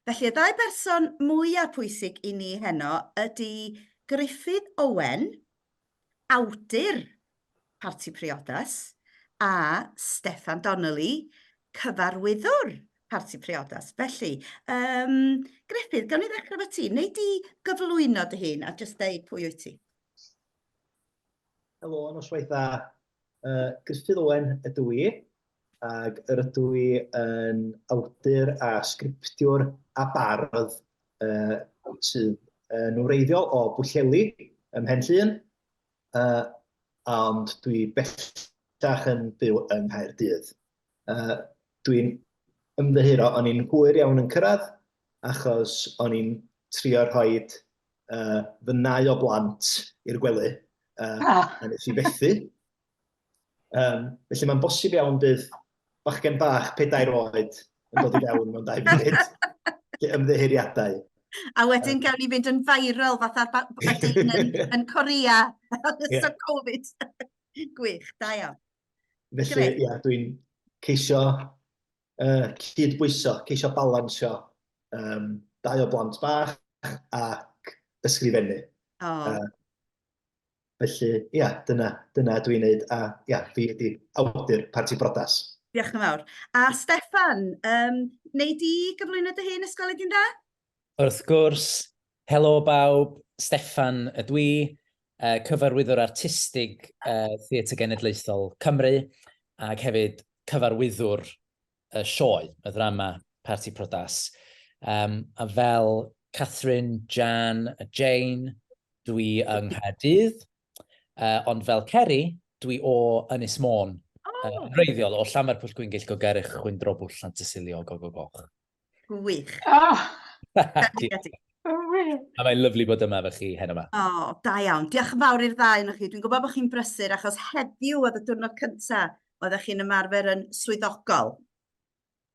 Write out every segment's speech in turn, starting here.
Felly, y ddau berson mwyaf pwysig i ni heno ydy Gruffudd Owen, awdur Parti Priodas, a Steffan Donnelly, cyfarwyddwr Parti Priodas. Felly, Gruffudd, gawn ni ddechrau efo ti. Neu di gyflwyno dy hun a jyst deud pwy wyt ti? Helo, noswaith dda. Gruffudd Owen ydw i, ac ydw i yn awdur a sgriptiwr a bardd sydd yn wreiddiol o Bwllheli ym Mhenllyn, ond dwi bellach yn byw yng Nghaerdydd. Dwi'n ymddiheuro, o'n i'n hwyr iawn yn cyrraedd, achos o'n i'n trio rhoi fy 2 o blant i'r gwely, a nes i fethu. Felly mae'n bosib iawn bydd bachgen bach 4 oed yn dod i fewn mewn 2 munud. Ymddiheuriadau. A wedyn gawn ni fynd yn viral fatha'r dyn yn Corea yn ystod Covid. Gwych, da iawn. Felly, ia, dwi'n ceisio cydbwyso, ceisio balansio 2 o blant bach ac ysgrifennu. Felly, ia, dyna dwi'n neud, a ia, fi ydi awdur Parti Priodas. Diolch yn fawr. A Steffan, neu di gyflwyno dy hun ysgol iddyn da? Wrth gwrs, helo bawb, Steffan ydw i, cyfarwyddwr artistig Theatr Genedlaethol Cymru, ac hefyd cyfarwyddwr y sioe, y ddrama Parti Priodas. A fel Catherine, Jan a Jane, dwi yng Nghaerdydd, ond fel Ceri, dwi o Ynys Môn, reiddiol o Llamerpwll Gwyngyll Gogerich, Chwyndro Bwll Llantysilio, Goch. Gwych. A mae'n lyflu bod yma efo chi hen yma. Da iawn. Diolch yn fawr i'r ddau yn chi. Dwi'n gwybod bod chi'n brysur achos heddiw oedd y diwrnod cyntaf oeddech chi'n ymarfer yn swyddogol.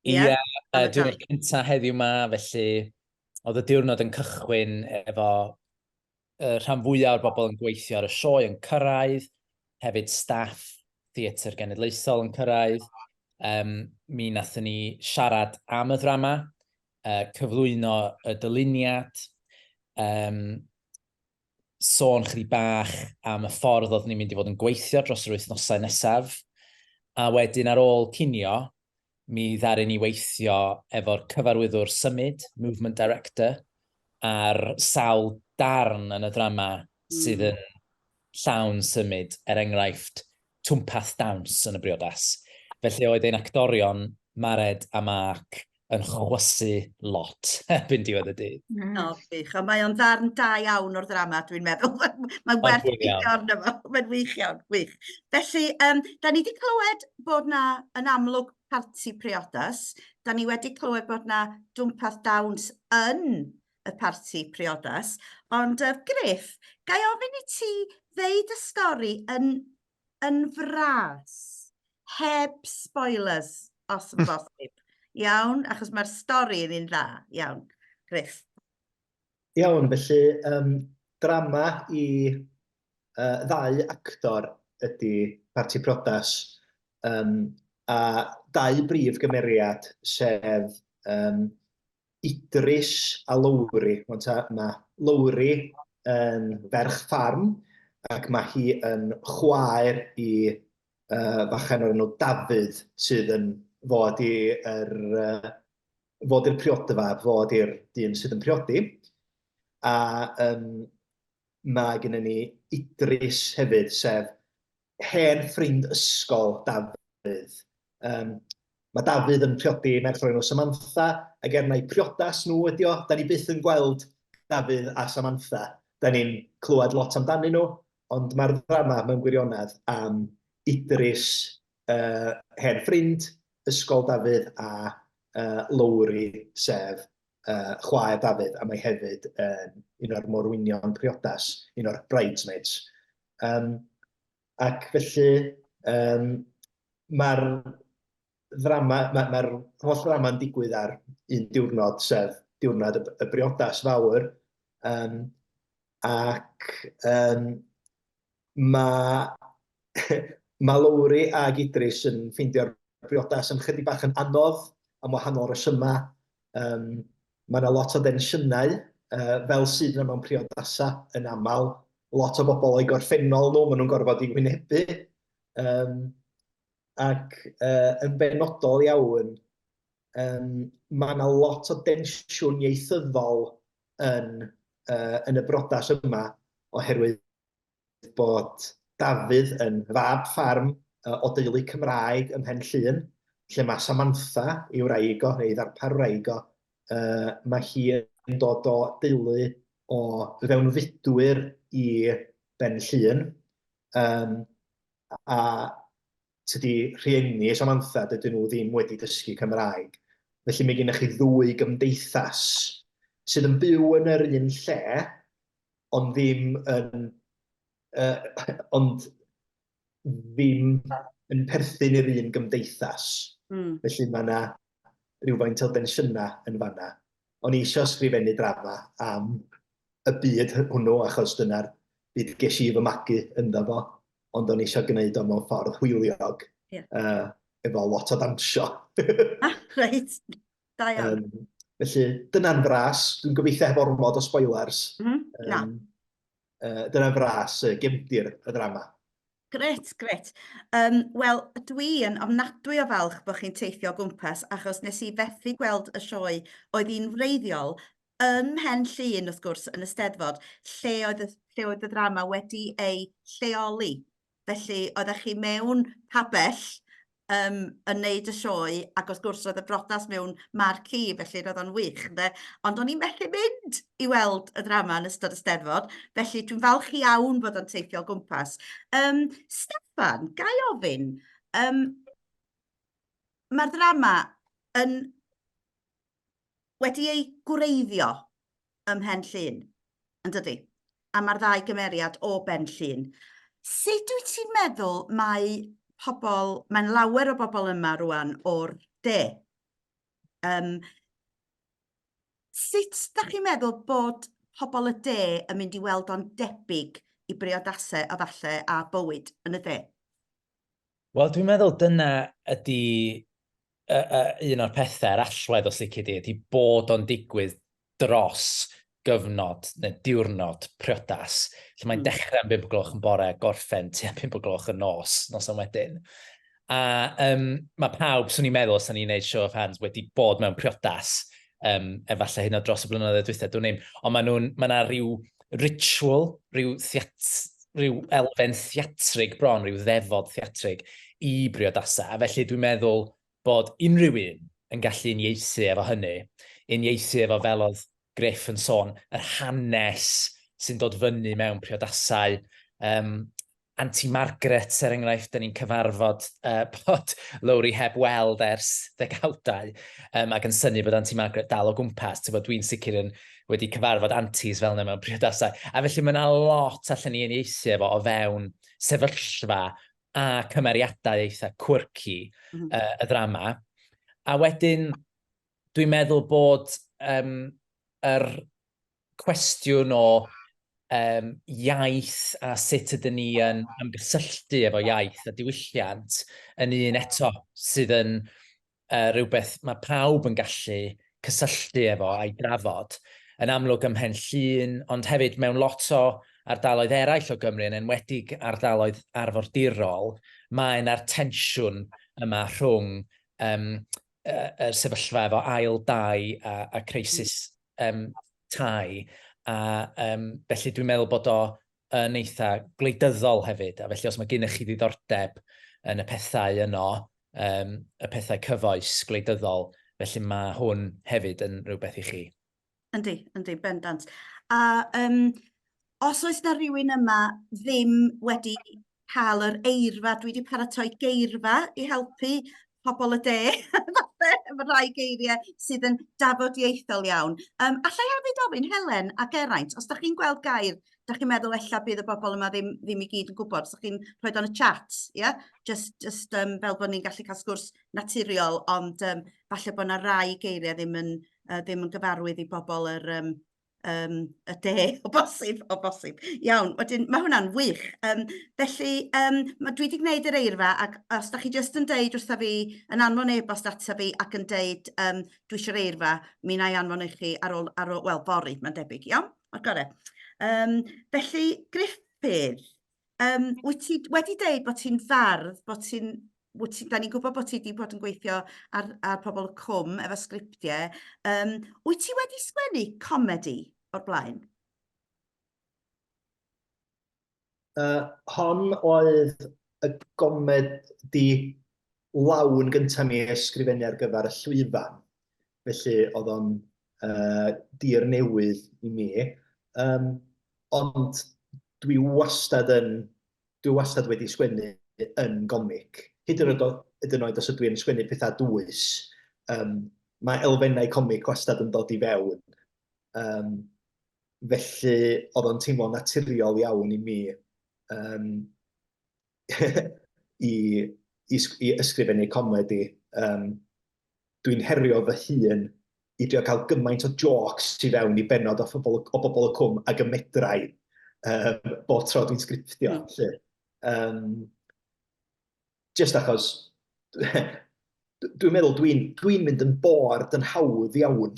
Ie, diwrnod cyntaf heddiw yma, felly oedd y diwrnod yn cychwyn efo rhan fwyaf o'r bobl yn gweithio ar y sioe yn cyrraedd, hefyd staff Theatr Genedlaethol yn cyrraedd. Mi nathon ni siarad am y ddrama, cyflwyno y dyluniad, sôn chydig bach am y ffordd oedd ni'n mynd i fod yn gweithio dros yr wythnosau nesaf, a wedyn ar ôl cinio, mi ddaru ni weithio efo'r cyfarwyddwr symud, movement director, ar sawl darn yn y ddrama sydd yn llawn symud, enghraifft twmpath dawns yn y briodas. Felly oedd ein actorion, Mared a Mark, yn chwysu lot erbyn diwedd y dydd. Gwych, ond mae o'n ddarn da iawn o'r ddrama, dwi'n meddwl. Mae'n werth gweithio arno fo, mae'n wych iawn, gwych. Felly, da ni wedi clywed bod na yn amlwg Parti Priodas, da ni wedi clywed bod na dwmpath dawns yn y Parti Priodas, ond Griff, gai ofyn i ti ddeud y stori yn fras, heb spoilers, os yn bosib. Iawn, achos mae'r stori yn un dda. Iawn, Griff. Iawn, felly drama i 2 actor ydy Parti Priodas, a 2 brif gymeriad, sef Idris a Lowri. Mae Lowri yn ferch ffarm, ac mae hi yn chwaer i fachan o'r enw Dafydd, sydd yn fod i'r priodfa, fod i'r dyn sydd yn priodi. A mae gennym ni Idris hefyd, sef hen ffrind ysgol Dafydd. Mae Dafydd yn priodi merch o'r enw Samantha, ac neu priodas nhw ydi o. Da ni byth yn gweld Dafydd a Samantha. Da ni'n clywed lot amdanyn nhw, ond mae'r ddrama mewn gwirionedd am Idris, hen ffrind, ysgol Dafydd, a Lowri, sef chwaer Dafydd, a mae hefyd un o'r morwynion priodas, un o'r bridesmaids. Ac felly, mae'r holl ddrama yn digwydd ar un diwrnod, sef diwrnod y briodas fawr, ac mae Lowri a Idris yn ffeindio'r briodas yn chydig bach yn anodd am wahanol resymau. Mae yna lot o densiynau, fel sydd yna mewn priodasa yn aml, lot o bobl o'i gorffennol nhw, maen nhw'n gorfod i wynebu. Ac yn benodol iawn, mae yna lot o densiwn ieithyddol yn y brodas yma, oherwydd bod Dafydd yn fab ffarm o deulu Cymraeg ym Mhenllyn, lle mae Samantha i'w wraig o, neu ddarpar wraig o, mae hi yn dod o deulu o fewnfudwyr i Benllyn, a tydi rhieni Samantha, dydyn nhw ddim wedi dysgu Cymraeg. Felly mae gennych chi ddwy gymdeithas sydd yn byw yn yr un lle, ond ddim yn perthyn i'r un gymdeithas. Felly mae yna rhywfaint o densiynau yn fanna. O'n i eisiau sgrifennu drama am y byd hwnnw, achos dyna'r byd ges i fy magu ynddo fo, ond o'n i eisiau gwneud o mewn ffordd hwyliog, efo lot o dansio. Reit, da iawn. Felly, dyna'n fras. Dwi'n gobeithio heb ormod o spoilers. Dyna'n fras gefndir y drama. Gret. Wel, dwi yn ofnadwy o falch bod chi'n teithio o gwmpas, achos nes i fethu gweld y sioe oedd hi'n wreiddiol ym Mhenllyn, wrth gwrs, yn y Steddfod, lle oedd y drama wedi ei lleoli. Felly, oeddech chi mewn pabell yn neud y sioe, ac wrth gwrs oedd y brodas mewn marci, felly roedd o'n wych. Ond o'n i'n methu mynd i weld y drama yn ystod y Steddfod, felly dwi'n falch iawn bod o'n teithio o gwmpas. Steffan, gai ofyn, mae'r drama wedi ei gwreiddio ym Mhenllyn, yn dydi? A mae'r ddau gymeriad o Benllyn. Sut wyt ti'n meddwl mae'n lawer o bobl yma rwan o'r de? Sut ydych chi'n meddwl bod pobl y de yn mynd i weld o'n debyg i briodasau a falle a bywyd yn y de? Wel, dwi'n meddwl dyna ydy un o'r pethau'r allwedd os licio di, ydy bod o'n digwydd dros gyfnod neu diwrnod priodas. Lle mae'n dechrau yn 5 gloch yn bore, gorffen tua 5 gloch yn nos am wedyn. A mae pawb, swn i'n meddwl, os ni'n gwneud show of hands, wedi bod mewn priodas, efallai hyn o dros y blynyddoedd dwytha, ond mae yna rhyw ritual, rhyw elfen theatrig bron, rhyw ddefod theatrig i briodasau. A felly dwi'n meddwl bod unrhyw un yn gallu uniaethu efo hynny, uniaethu efo fel oedd Griff yn sôn, yr hanes sy'n dod fyny mewn priodasau. Aunty Margaret, er enghraifft, da ni'n cyfarfod bod Lowry heb weld ers ddegawdau, ac yn synnu bod Aunty Margaret dal o gwmpas. Dwi'n sicr wedi cyfarfod aunties fel yna mewn priodasau. A felly mae yna lot allan ni uniaethu efo o fewn sefyllfa a cymeriadau eitha quirky y drama. A wedyn, dwi'n meddwl bod yr cwestiwn o iaith a sut ydyn ni yn ymgysylltu efo iaith a diwylliant yn un eto sydd yn rhywbeth mae pawb yn gallu cysylltu efo a'i drafod. Yn amlwg ym Mhenllyn, ond hefyd mewn lot o ardaloedd eraill o Gymru, yn enwedig ardaloedd arfordirol, mae yna'r tensiwn yma rhwng y sefyllfa efo ail dai a crisis tai. A felly dwi'n meddwl bod o yn eitha gwleidyddol hefyd. A felly os mae gennych chi ddiddordeb yn y pethau yno, y pethau cyfoes gwleidyddol, felly mae hwn hefyd yn rhywbeth i chi. Yndi, bendant. A os oes na rhywun yma ddim wedi cael yr eirfa, dwi wedi paratoi geirfa i helpu pobl y de, efo rai geiriau sydd yn dafodieithol iawn. Allai hefyd ofyn, Helen a Geraint, os ydych chi'n gweld gair, ydych chi'n meddwl ella bydd y bobl yma ddim i gyd yn gwybod, os ydych chi'n rhoi o'n y chat, just fel bod ni'n gallu cael sgwrs naturiol, ond falle bod yna rai geiriau ddim yn gyfarwydd i bobl y de, o bosib. Iawn, wedyn, mae hwnna'n wych. Felly, dwi wedi gwneud yr eirfa, ac os da chi jyst yn deud wrtho fi, yn anfon e-bost ata fi, ac yn deud, dwi eisiau'r eirfa, mi na i anfon i chi ar ôl, wel, fory, mae'n debyg, iawn? O'r gore. Felly, Gruffudd, wyt ti wedi deud bod ti'n fardd, da ni'n gwybod bod ti wedi bod yn gweithio ar pobl y cwm efo sgriptiau. Wyt ti wedi sgwennu comedi o'r blaen? Hon oedd y gomedi lawn gyntaf mi ysgrifennu ar gyfer y llwyfan. Felly oedd o'n dir newydd i mi. Ond dwi wastad wedi sgwennu yn gomic. Hyd yn oed os ydw i'n sgwennu pethau dwys. Mae elfennau comic wastad yn dod i fewn. Felly oedd o'n teimlo naturiol iawn i mi i ysgrifennu comedi. Dwi'n herio fy hun i drio cael gymaint o jokes i fewn i benod o bobl y cwm ac y medrau bob tro dwi'n sgriptio. Just achos dwi'n meddwl dwi'n mynd yn bored yn hawdd iawn.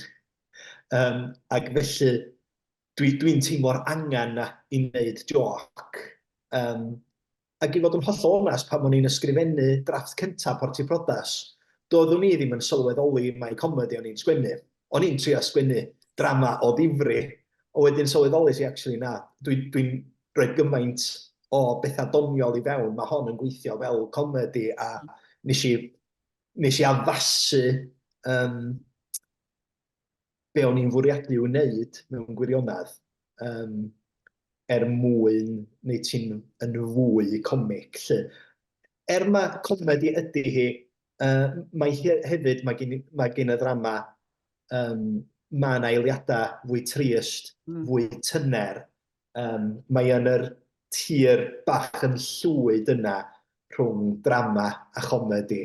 Ac felly dwi'n teimlo'r angen i wneud joc. Ac i fod yn hollol onest pan o'n i'n ysgrifennu drafft cyntaf Parti Priodas, doeddwn i ddim yn sylweddoli mai comedi o'n i'n sgwennu. O'n i'n trio sgwennu drama o ddifri, o wedyn sylweddoli si actually na. Dwi'n rhoi gymaint o bethau doniol i fewn, mae hon yn gweithio fel comedi, a nes i addasu be o'n i'n fwriadu i'w wneud mewn gwirionadd, mwyn neu ti'n yn fwy comic. Mae comedi ydy hi, mae hefyd, mae gen y ddrama, mae yna eiliadau fwy trist, fwy tyner. Mae yn yr tir bach yn llwyd yna rhwng drama a chomedi.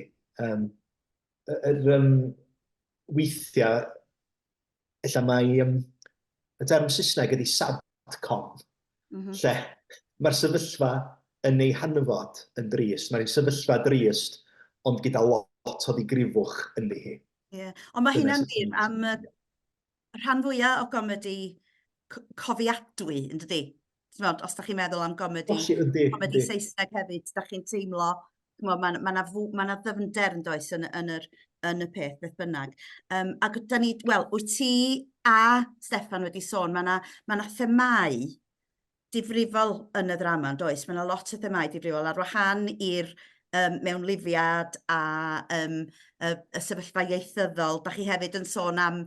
Weithiau, ella mae y term Saesneg ydy sadcom, lle mae'r sefyllfa yn ei hanfod yn drist. Mae'n sefyllfa drist, ond gyda lot o ddigrifwch yn hi. Ond mae hynna'n dir am y rhan fwyaf o gomedi cofiadwy, yn dydi? Os da chi'n meddwl am gomedi Saesneg hefyd, da chi'n teimlo, mae yna ddyfnder yn does yn y peth, beth bynnag. Ac da ni, wel, wyt ti a Steffan wedi sôn, mae yna themau difrifol yn y ddrama, yn does? Mae yna lot o themau difrifol ar wahan i'r mewnlifiad a y sefyllfa ieithyddol. Da chi hefyd yn sôn am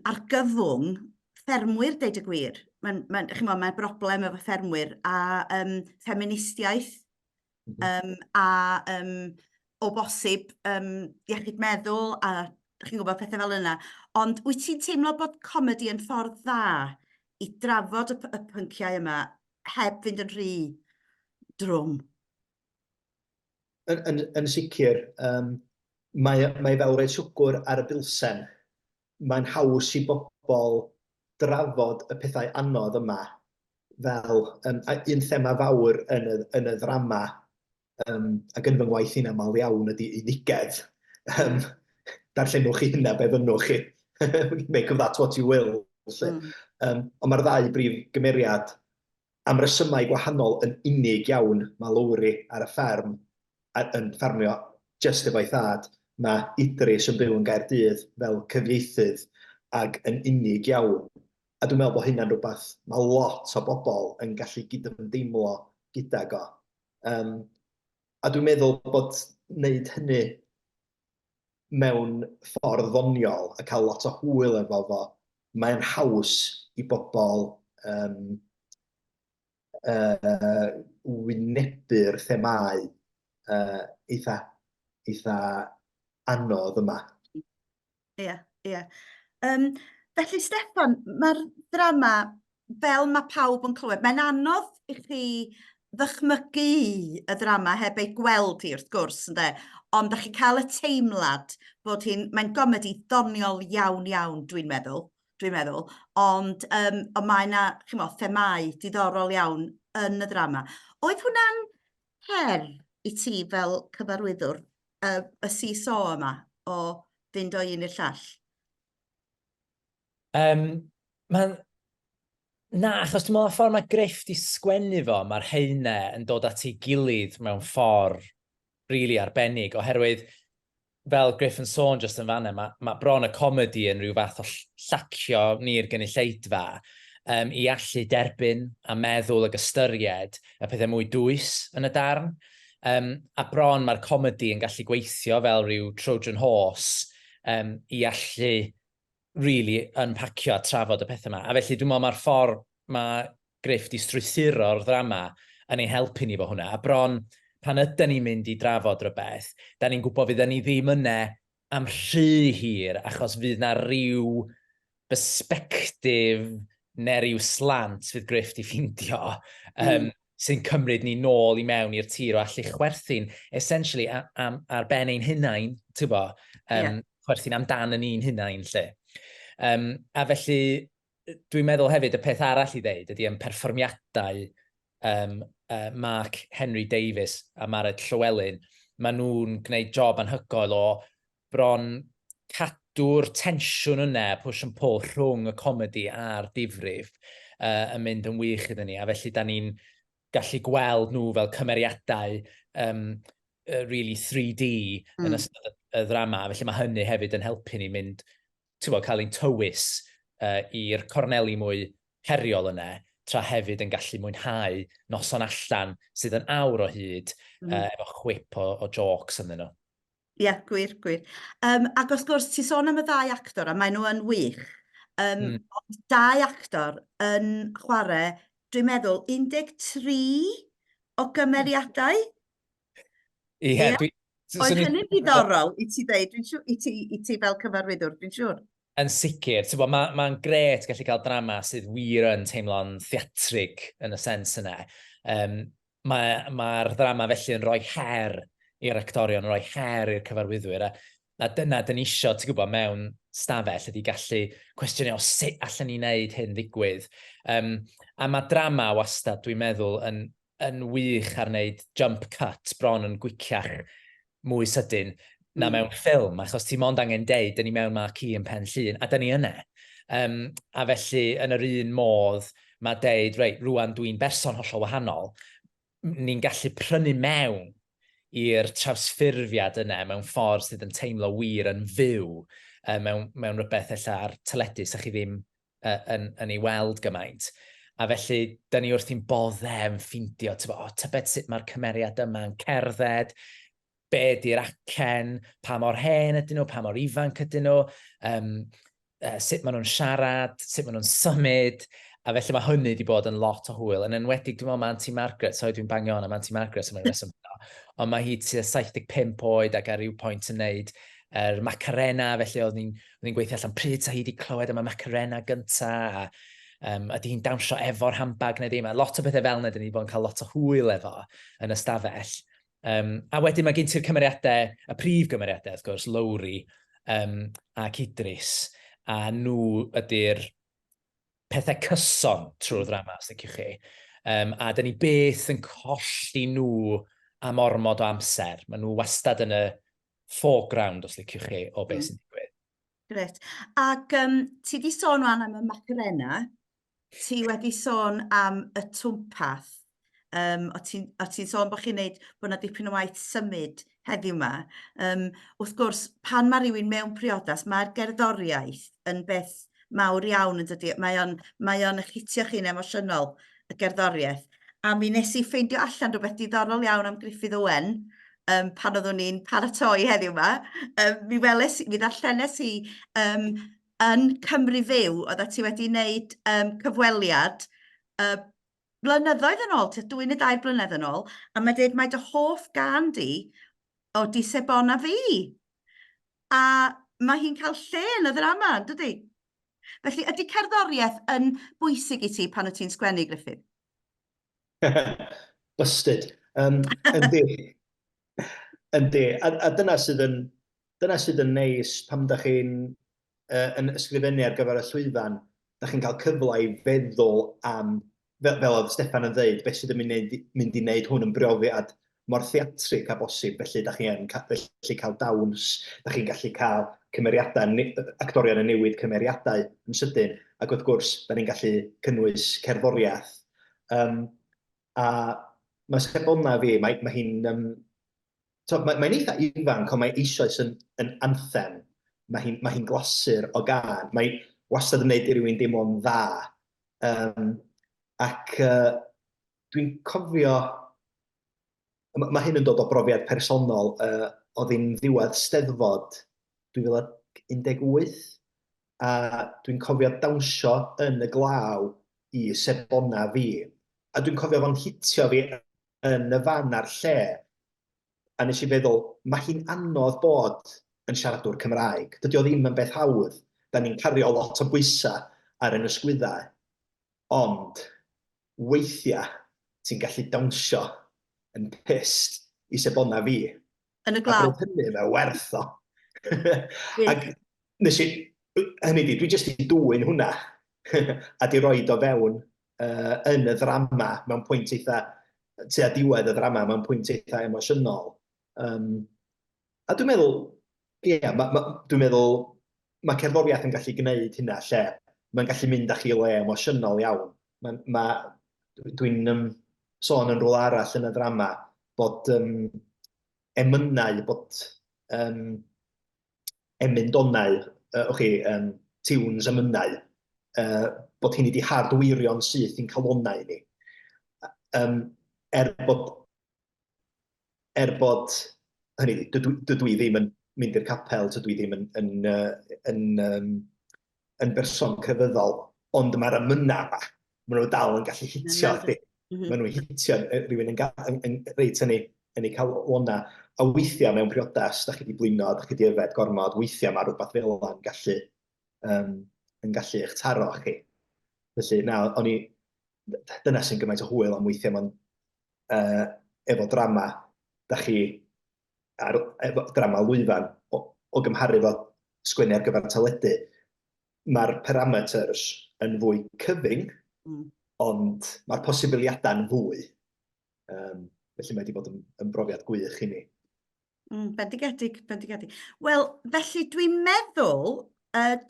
argyfwng ffermwyr, deud y gwir. Mae'n broblem efo ffermwyr a ffeministiaeth a o bosib iechyd meddwl a chi'n gwybod pethau fel yna. Ond wyt ti'n teimlo bod comedi yn ffordd dda i drafod y pynciau yma heb fynd yn rhy drwm? Yn sicr, mae fel rhaid siwgr ar y bilsen. Mae'n haws i bobl drafod y pethau anodd yma fel un thema fawr yn y ddrama, ac yn fy ngwaith hi'n aml iawn ydy unigedd. Darllenwch chi hynna be fynnwch chi. Make of that what you will. Ond mae'r ddau brif gymeriad am resymau gwahanol yn unig iawn. Mae Lowri ar y fferm yn ffermio just efo'i thad. Mae Idris yn byw yn Gaerdydd fel cyfieithydd ac yn unig iawn. A dwi'n meddwl bod hynna'n rhywbeth mae lot o bobl yn gallu gydymdeimlo gydag o. A dwi'n meddwl bod wneud hynny mewn ffordd ddoniol a cael lot o hwyl efo fo, mae'n haws i bobl wynebu'r themau eitha anodd yma. Ie. Felly, Steffan, mae'r ddrama, fel mae pawb yn clywed, mae'n anodd i chi ddychmygu y ddrama heb ei gweld hi wrth gwrs, ynde? Ond da chi cael y teimlad bod mae'n gomedi ddoniol iawn, dwi'n meddwl. dwi'n meddwl, ond mae yna, themau diddorol iawn yn y ddrama. Oedd hwnna'n her i ti fel cyfarwyddwr, y seesaw yma o fynd o un i'r llall? Na, achos dwi'n meddwl y ffordd mae Griff di sgwennu fo, mae'r heine yn dod at ei gilydd mewn ffordd really arbennig, oherwydd fel Griff yn sôn just yn fanna, mae bron y comedi yn rhyw fath o llacio ni'r gynulleidfa i allu derbyn a meddwl ag ystyried y pethau mwy dwys yn y darn. A bron mae'r comedi yn gallu gweithio fel rhyw Trojan Horse i allu really unpacio a trafod y pethau yma. A felly dwi'n meddwl mae'r ffordd mae Griff di strwythuro'r ddrama yn ei helpu ni fo hwnna. A bron pan ydyn ni'n mynd i drafod rhywbeth, da ni'n gwybod fydd ni ddim yna am rhy hir, achos fydd na rhyw perspectif neu rhyw slant fydd Griff di ffindio sy'n cymryd ni nôl i mewn i'r tir o allu chwerthu'n essentially ar ben ein hunain, ti'n bo, chwerthu'n amdan yn un hunain, lle. A felly, dwi'n meddwl hefyd y peth arall i ddeud ydy yn perfformiadau Mark Henry Davies a Mared Llywelyn, maen nhw'n gwneud job anhygoel o bron cadw'r tensiwn yna, push and pull rhwng y comedi a'r difrif yn mynd yn wych iddyn ni. A felly, da ni'n gallu gweld nhw fel cymeriadau really 3D yn ystod y ddrama. Felly mae hynny hefyd yn helpu ni mynd, cael ein tywys i'r corneli mwy heriol yna, tra hefyd yn gallu mwynhau noson allan sydd yn awr o hyd efo chwip o jokes ynddyn nhw. Ie, gwir. Ac wrth gwrs, ti sôn am y ddau actor, a maen nhw yn wych. Dau actor yn chwarae, dwi'n meddwl, 13 o gymeriadau. Ie. Oedd hynny'n ddiddorol i ti ddeud, i ti fel cyfarwyddwr, dwi'n siŵr. Yn sicr, mae'n gret gallu cael drama sydd wir yn teimlo'n theatrig yn y sens yna. Mae'r ddrama felly yn rhoi her i'r actorion, yn rhoi her i'r cyfarwyddwyr. A dyna, dyn ni isio, ti'n gwybod, mewn stafell ydy gallu cwestiynau o sut allan ni wneud hyn ddigwydd. A mae drama wastad, dwi'n meddwl, yn wych ar wneud jump cut, bron yn gwiciach mwy sydyn na mewn ffilm, achos ti mond angen deud, dyn ni mewn marquee yn pen llun, a dyn ni yna. A felly, yn yr un modd, mae deud, reit, rwan dwi'n berson hollol wahanol, ni'n gallu prynu mewn i'r trawsffurfiad yna mewn ffordd sydd yn teimlo wir yn fyw, mewn rhywbeth ella ar teledu, sa chi ddim yn ei weld gymaint. A felly, dyn ni wrth i'n boddem ffindio, tybed sut mae'r cymeriad yma'n cerdded, be di'r acen, pa mor hen ydyn nhw, pa mor ifanc ydyn nhw, sut maen nhw'n siarad, sut maen nhw'n symud, a felly mae hynny wedi bod yn lot o hwyl. Yn enwedig, dwi'n meddwl, mae Auntie Margaret, so dwi'n bangio on am Auntie Margaret yma'n reswm yno, ond mae hi tua 75 oed ac ar ryw pwynt yn neud Macarena, felly oedd ni'n gweithio allan pryd sa hi wedi clywed am y Macarena gynta, a ydy hi'n dawnsio efo'r handbag neu ddim, a lot o bethau fel yna, dyn ni wedi bod yn cael lot o hwyl efo yn y stafell. A wedyn mae gen ti'r cymeriadau, y prif cymeriadau, wrth gwrs, Lowry ac Idris, a nhw ydy'r pethau cyson trwy'r ddrama, os ddechrau chi. A dyn ni beth yn colli nhw am ormod o amser. Maen nhw wastad yn y foreground, os ddechrau chi, o beth sy'n digwydd. Gret. Ac ti wedi sôn am y Macarena, ti wedi sôn am y twmpath. O ti'n sôn bod chi'n neud bod yna dipyn o waith symud heddiw yma. Wrth gwrs, pan mae rhywun mewn priodas, mae'r gerddoriaeth yn beth mawr iawn yn dydy. Mae o'n hitio chi'n emosiynol, y gerddoriaeth. A mi nes i ffeindio allan rhywbeth diddorol iawn am Gruffudd Owen, pan oeddwn ni'n paratoi heddiw yma. Mi ddarllenes i yn Cymru Fyw, oedda ti wedi wneud cyfweliad blynyddoedd yn ôl, 2 neu 3 blynedd yn ôl, a mae dweud mae dy hoff gan di o di sebona fi. A mae hi'n cael lle yn y ddrama, dydy? Felly, ydy cerddoriaeth yn bwysig i ti pan o ti'n sgwennu, Gruffudd? Busted. Yndi. A dyna sydd yn neis pam da chi'n yn ysgrifennu ar gyfer y llwyfan, da chi'n cael cyfle i feddwl am, fel oedd Steffan yn dweud, beth sydd yn mynd i wneud hwn yn brofiad mor theatric a bosib, felly da chi'n gallu cael dawns, da chi'n gallu cael cymeriadau, actorion yn newid cymeriadau yn sydyn, ac wrth gwrs, da ni'n gallu cynnwys cerddoriaeth. A mae Sebonna fi, mae hi'n... Mae'n eitha ifanc, ond mae eisoes yn anthem. Mae hi'n glasur o gan. Mae wastad yn gwneud i rywun dim ond dda. Ac dwi'n cofio... Mae hyn yn dod o brofiad personol. Oedd hi'n ddiwedd Steddfod 2018. A dwi'n cofio dawnsio yn y glaw i Sebonna fi. A dwi'n cofio fo'n hitio fi yn y fan ar lle. A nes i feddwl, mae hi'n anodd bod yn siaradwr Cymraeg. Dydy o ddim yn beth hawdd. Da ni'n cario lot o bwysau ar yn ysgwyddau. Ond weithiau ti'n gallu dawnsio yn pist i Sebonna fi. Yn y glaw. A bryd hynny fe werth o. Ac nes i, hynny di, dwi jyst i dwy'n hwnna. A di roed o fewn yn y ddrama mewn pwynt eitha, tua diwedd y ddrama mewn pwynt eitha emosiynol. A dwi'n meddwl, dwi'n meddwl mae cerddoriaeth yn gallu gwneud hynna lle. Mae'n gallu mynd â chi le emosiynol iawn. Dwi'n sôn yn rôl arall yn y ddrama bod emynau, bod emyndonau, tiwns emynau, bod hyn wedi hardwirio'n syth i'n calonnau ni. Hynny, dydw i ddim yn mynd i'r capel, dydw i ddim yn berson crefyddol, ond mae'r emynau yma, maen nhw dal yn gallu hitio chdi. Maen nhw'n hitio rhywun yn reit yn ei calonna. A weithiau mewn priodas, da chi wedi blino, da chi wedi yfed gormod, weithiau mae rhywbeth fel yna yn gallu eich taro chi. Felly, dyna sy'n gymaint o hwyl am weithiau mewn efo drama, da chi, efo drama lwyfan, o gymharu fo sgwennu ar gyfer teledu, mae'r parameters yn fwy cyfyng, ond mae'r posibiliadau'n fwy. Felly mae wedi bod yn brofiad gwych i ni. Bendigedig. Wel, felly dwi'n meddwl,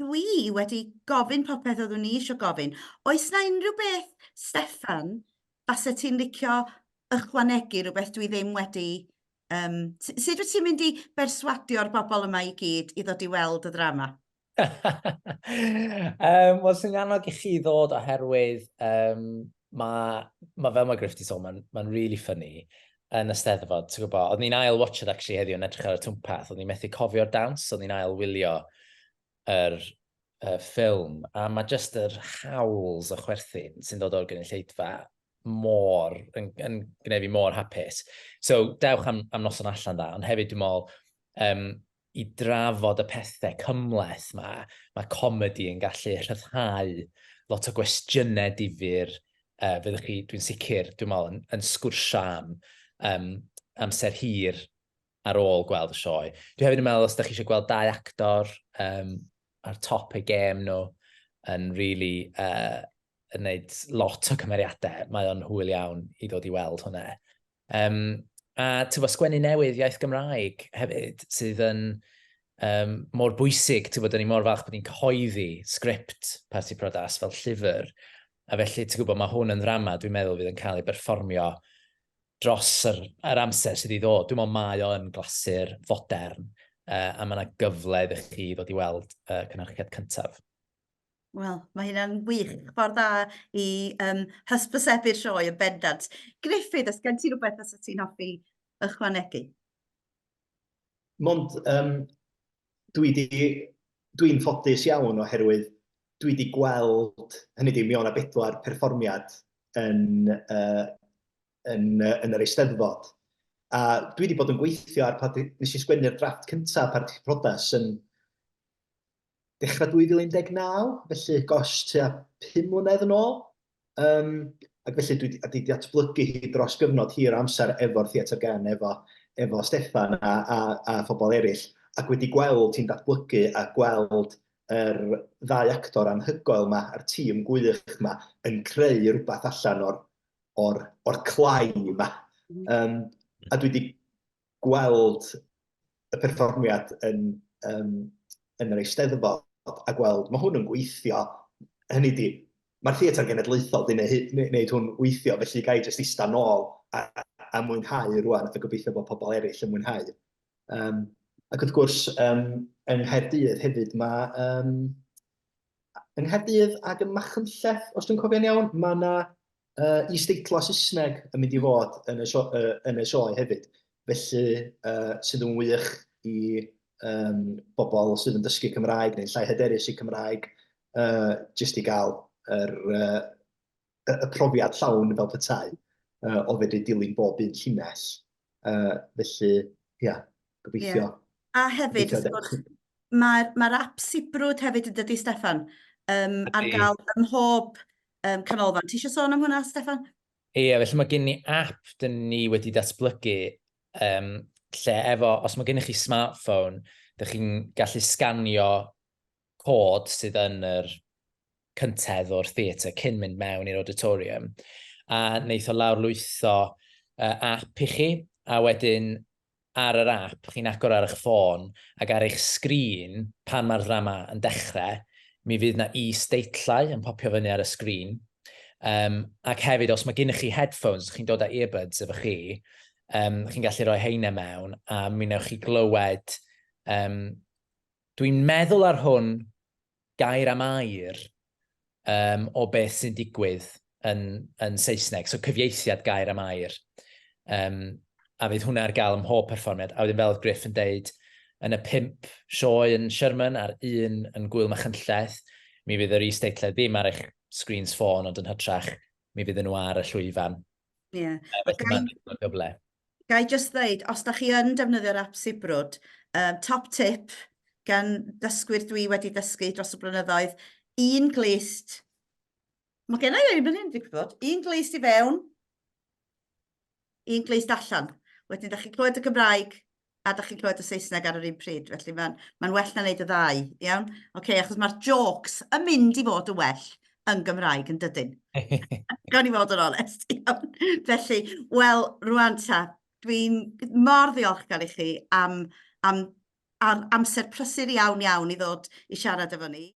dwi wedi gofyn popeth oeddwn ni eisiau gofyn. Oes na unrhyw beth, Steffan, fasai ti'n licio ychwanegu rhywbeth dwi ddim wedi... Sut wyt ti'n mynd i berswadio'r bobl yma i gyd i ddod i weld y ddrama? Wel, sy'n annog i chi ddod oherwydd mae fel mae Griff 'di sôn, mae'n really funny yn y Steddfod, ti'n gwybod, oedd ni'n ail-watched actually heddiw yn edrych ar y twmpath, oedd ni'n methu cofio'r dawns, oedd ni'n ail-wylio yr ffilm, a mae just yr hawls o chwerthin sy'n dod o'r gynulleidfa yn gwneud fi mor hapus. So, dewch am noson allan da, ond hefyd dwi'n meddwl, i drafod y pethau cymleth mae comedi yn gallu rhyddhau lot o gwestiynau difyr, fyddwch chi, dwi'n sicr, dwi'n meddwl, yn sgwrsio am amser hir ar ôl gweld y sioe. Dwi hefyd yn meddwl, os ydych chi eisiau gweld dau actor ar top y gêm nhw, yn really yn gwneud lot o cymeriadau, mae o'n hwyl iawn i ddod i weld hwnna. A tyfo sgwennu newydd iaith Gymraeg hefyd, sydd yn mor bwysig, tyfo, dyn ni mor falch bod ni'n cyhoeddi sgript Parti Priodas fel llyfr, a felly, ti'n gwybod, mae hwn yn ddrama, dwi'n meddwl fydd yn cael ei berfformio dros yr amser sydd i ddod. Dwi'n meddwl mae o'n glasur fodern, a mae yna gyfle iddo chi ddod i weld cynhyrchiad cyntaf. Wel, mae hynna'n wych, ffordd dda i hysbysebu'r sioe yn bendant. Gruffudd, os gen ti rhywbeth os ti'n hoffi ychwanegu? Mond, dwi'n ffodus iawn oherwydd dwi wedi gweld, hynny di, mi o'n 'na 4 perfformiad yn yr Eisteddfod. A dwi wedi bod yn gweithio nes i sgwennu'r drafft cyntaf Parti Priodas yn dechrau 2019, felly gosh, tua 5 mlynedd yn ôl. Ac felly dwi wedi datblygu hi dros gyfnod hir amser efo'r Theatrical, efo Steffan a phobl eraill. Ac wedi gweld hi'n datblygu a gweld ddau actor anhygoel yma, a'r tîm gwych yma, yn creu rhywbeth allan o'r clai yma. A dwi wedi gweld y perfformiad yn yr Eisteddfod a gweld, mae hwn yn gweithio, hynny di, mae'r Theatr Genedlaethol wedi gwneud hwn weithio, felly gai jyst ista nôl a mwynhau rwan, a gobeithio bod pobl eraill yn mwynhau. Ac wrth gwrs, yng Nghaerdydd hefyd, yng Nghaerdydd ac yn Machynlleth, os dwi'n cofio'n iawn, mae yna is-deitlo Saesneg yn mynd i fod yn y sioe hefyd. Felly, sydd yn wych i bobl sydd yn dysgu Cymraeg neu'n llai hyderus i Cymraeg, jyst i gael y profiad llawn fel petai o fedru dilyn bob un llinell. Felly, ia, gobeithio. A hefyd, mae'r ap sibrwd hefyd yn dydi, Steffan, ar gael ym mhob canolfan. Ti eisiau sôn am hwnna, Steffan? Ie, felly mae gen ni ap dyn ni wedi datblygu lle efo, os mae gennych chi smartphone, ydych chi'n gallu sganio cod sydd yn yr cyntedd o'r theatr cyn mynd mewn i'r auditorium, a wneith o lawrlwytho ap i chi, a wedyn ar yr ap, chi'n agor ar eich ffôn, ac ar eich sgrin, pan mae'r ddrama yn dechrau, mi fydd yna is-deitlau yn popio fyny ar y sgrin. Ac hefyd, os mae gennych chi headphones, chi'n dod â earbuds efo chi, chi'n gallu rhoi heina mewn, a mi wnewch chi glywed, dwi'n meddwl ar hwn gair am air o beth sy'n digwydd yn Saesneg, so cyfieithiad gair am air. A fydd hwnna ar gael ym mhob perfformiad. A wedyn fel Griff yn deud, yn y 5 sioe yn Sherman a'r 1 yn Gwyl Machynlleth, mi fydd yr is-deitlau ddim ar eich screens ffôn, ond yn hytrach, mi fydd nhw ar y llwyfan. Ie. Gai just ddeud, os da chi yn defnyddio'r ap sibrwd, top tip gan dysgwyr dwi wedi dysgu dros y blynyddoedd, un glist, mae gen i un fan hyn, un glist i fewn, un glist allan. Wedyn, da chi'n clywed y Gymraeg a da chi'n clywed y Saesneg ar yr un pryd. Felly, mae'n well na wneud y ddau, iawn? Oce, achos mae'r jokes yn mynd i fod yn well yn Gymraeg yn dydyn. Gawn ni fod yn onest, iawn? Felly, wel, rwan ta, dwi'n mor ddiolchgar i chi am amser prysur iawn i ddod i siarad efo ni.